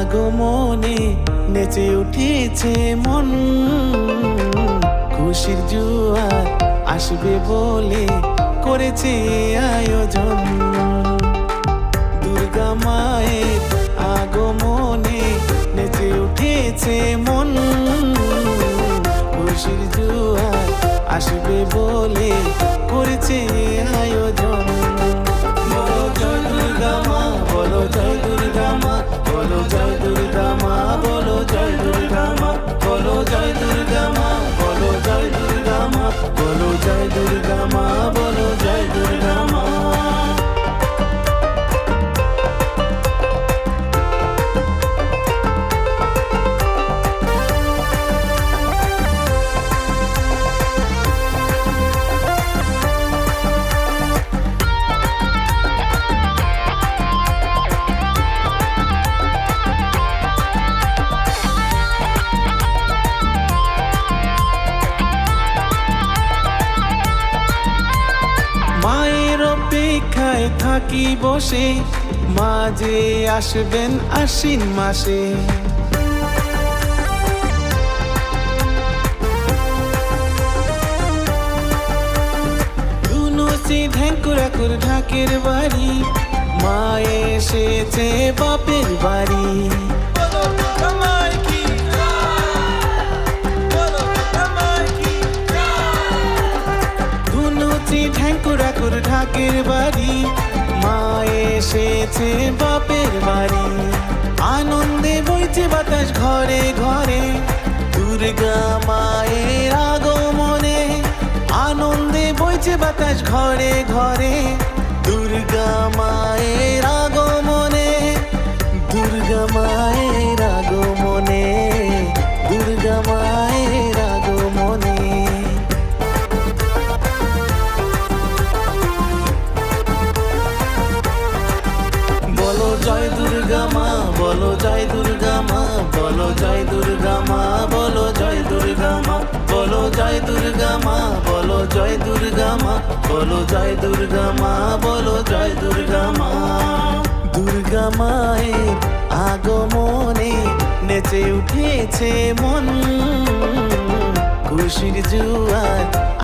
আগমনে নেচে উঠেছে মন, খুশির জোয়ার আসবে বলে করেছে আয়োজন। দুর্গা মায়ের আগমনে নেচে উঠেছে মন, খুশির জোয়ার আসবে বলে করেছে আয়োজন। বলো জয় দুর্গা মা, বলো জয় দুর্গা মা, বলো জয় দুর্গা মা, বলো জয় দুর্গা মা, বলো জয় দুর্গা মা, বলো জয় দুর্গা মা, বলো জয় দুর্গা মা, বলো জয় দুর্গা মা। মায়ের অপেক্ষায় থাকি বসে, মাঝে আসবেন আশ্বিন মাসে। দুনুচি ঢেঙ্কুরাকুর ঢাকের বাড়ি, মা এসেছে বাপের বাড়ি। ঢেঙ্কুরাকুর ঢাকের বাড়ি, মা এসেছে বাপের বাড়ি। আনন্দে বইছে বাতাস ঘরে ঘরে, দুর্গা মায়ের আগমনে। আনন্দে বইছে বাতাস ঘরে ঘরে, দুর্গা মায়ের আগমনে। দুর্গা মায়ের আগমনে, দুর্গা মায়ের আগমনে। বলো জয় দুর্গা মা, বলো জয় দুর্গা মা, বলো জয় দুর্গা মা, বলো জয় দুর্গা মা, বলো জয় দুর্গা মা, বলো জয় দুর্গা মা, বলো জয় দুর্গা মা, বলো জয় দুর্গা মা। দুর্গা মায়ের আগমনে নেচে উঠেছে মন, খুশির জোয়ার